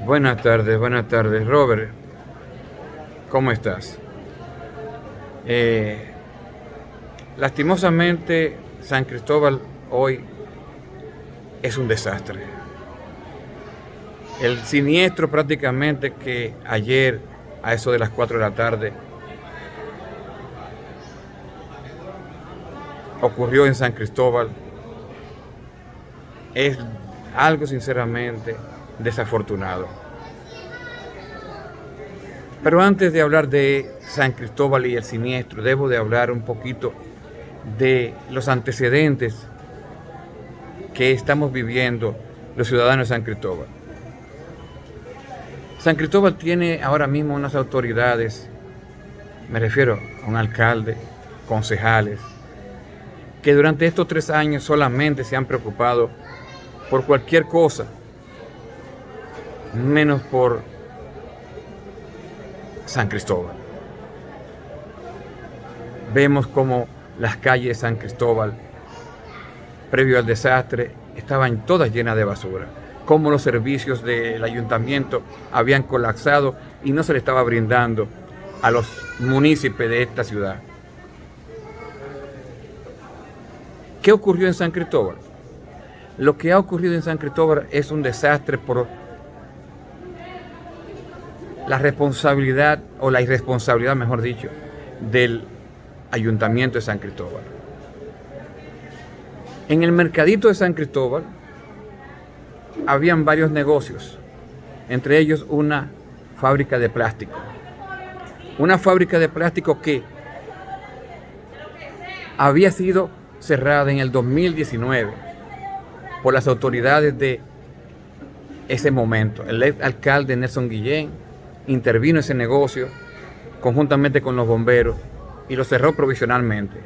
Buenas tardes, Robert. ¿Cómo estás? Eh, Lastimosamente, San Cristóbal hoy es un desastre. El siniestro prácticamente que ayer a eso de las 4 de la tarde ocurrió en San Cristóbal es algo sinceramente desafortunado. Pero antes de hablar de San Cristóbal y el siniestro, debo de hablar un poquito de los antecedentes que estamos viviendo los ciudadanos de San Cristóbal. San Cristóbal tiene ahora mismo unas autoridades, me refiero a un alcalde, concejales, que durante estos 3 años solamente se han preocupado por cualquier cosa, menos por San Cristóbal. Vemos como las calles de San Cristóbal, previo al desastre, estaban todas llenas de basura, como los servicios del ayuntamiento habían colapsado y no se le estaba brindando a los municipios de esta ciudad. ¿Qué ocurrió en San Cristóbal? Lo que ha ocurrido en San Cristóbal es un desastre por la responsabilidad, o la irresponsabilidad, mejor dicho, del ayuntamiento de San Cristóbal. En el mercadito de San Cristóbal habían varios negocios, entre ellos una fábrica de plástico. Una fábrica de plástico que había sido cerrada en el 2019 por las autoridades de ese momento. El ex alcalde Nelson Guillén intervino en ese negocio conjuntamente con los bomberos y lo cerró provisionalmente.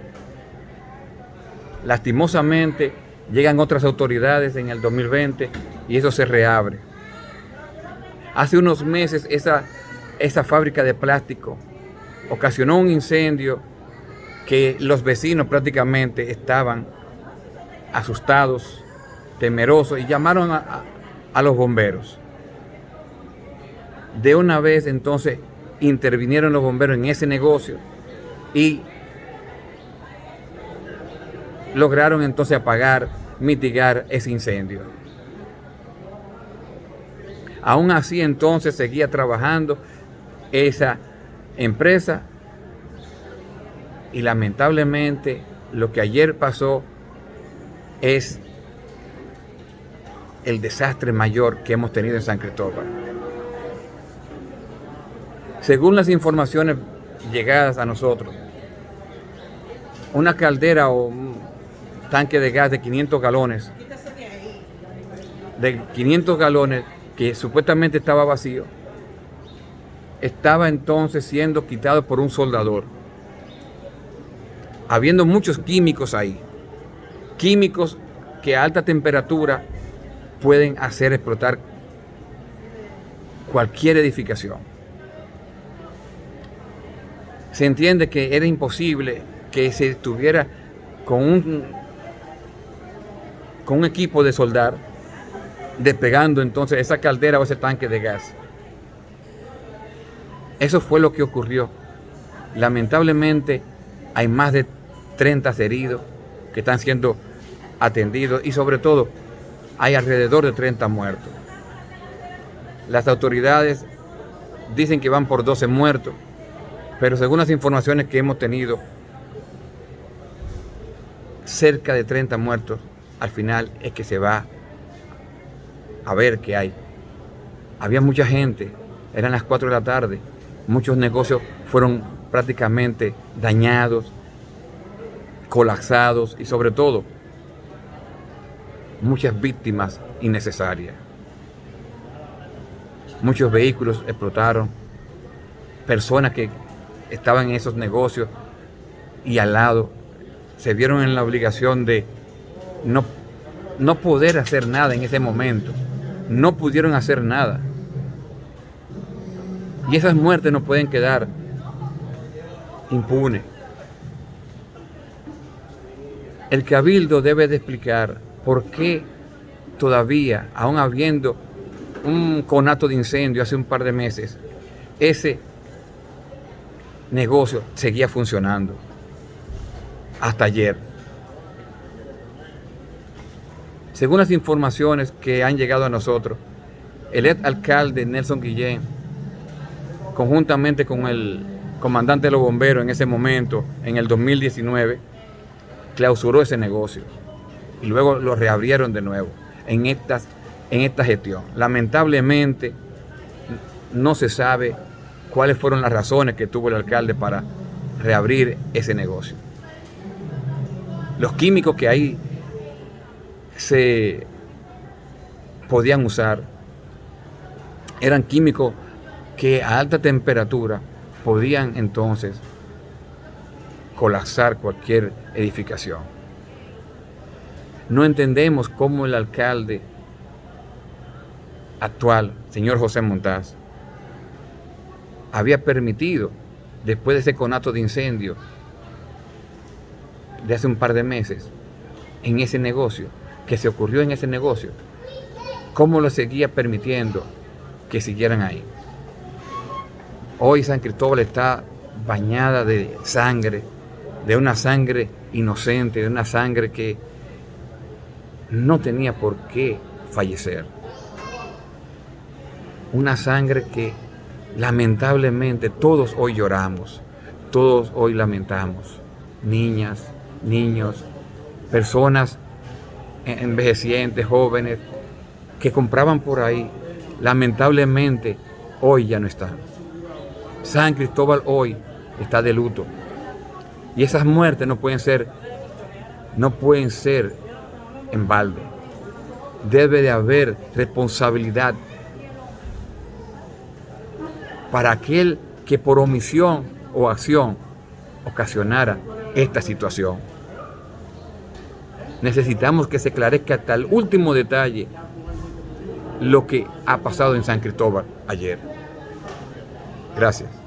Lastimosamente llegan otras autoridades en el 2020 y eso se reabre. Hace unos meses esa fábrica de plástico ocasionó un incendio que los vecinos prácticamente estaban asustados, temerosos, y llamaron a los bomberos. De una vez entonces intervinieron los bomberos en ese negocio y lograron entonces apagar, mitigar ese incendio. Aún así entonces seguía trabajando esa empresa y lamentablemente lo que ayer pasó es el desastre mayor que hemos tenido en San Cristóbal. Según las informaciones llegadas a nosotros, una caldera o un tanque de gas de 500 galones, que supuestamente estaba vacío, estaba entonces siendo quitado por un soldador, habiendo muchos químicos ahí, químicos que a alta temperatura pueden hacer explotar cualquier edificación. Se entiende que era imposible que se estuviera con un equipo de soldar despegando entonces esa caldera o ese tanque de gas. Eso fue lo que ocurrió. Lamentablemente hay más de 30 heridos que están siendo atendidos y sobre todo hay alrededor de 30 muertos. Las autoridades dicen que van por 12 muertos, pero según las informaciones que hemos tenido, cerca de 30 muertos al final es que se va a ver qué hay. Había mucha gente, eran las 4 de la tarde, muchos negocios fueron prácticamente dañados, colapsados y sobre todo muchas víctimas innecesarias. Muchos vehículos explotaron, personas que estaban en esos negocios y al lado se vieron en la obligación de no poder hacer nada en ese momento. No pudieron hacer nada. Y esas muertes no pueden quedar impunes. El Cabildo debe de explicar por qué todavía, aún habiendo un conato de incendio hace un par de meses, ese negocio seguía funcionando hasta ayer. Según las informaciones que han llegado a nosotros, el ex alcalde Nelson Guillén, conjuntamente con el comandante de los bomberos en ese momento, en el 2019, clausuró ese negocio y luego lo reabrieron de nuevo en esta gestión. Lamentablemente no se sabe cuáles fueron las razones que tuvo el alcalde para reabrir ese negocio. Los químicos que ahí se podían usar eran químicos que a alta temperatura podían entonces colapsar cualquier edificación. No entendemos cómo el alcalde actual, señor José Montaz, había permitido, después de ese conato de incendio de hace un par de meses, en ese negocio, que se ocurrió en ese negocio, cómo lo seguía permitiendo que siguieran ahí. Hoy San Cristóbal está bañada de sangre, de una sangre inocente, de una sangre que no tenía por qué fallecer. Una sangre que lamentablemente todos hoy lloramos, todos hoy lamentamos. Niñas, niños, personas envejecientes, jóvenes, que compraban por ahí, lamentablemente hoy ya no están. San Cristóbal hoy está de luto. Y esas muertes no pueden ser en balde. Debe de haber responsabilidad para aquel que por omisión o acción ocasionara esta situación. Necesitamos que se esclarezca hasta el último detalle lo que ha pasado en San Cristóbal ayer. Gracias.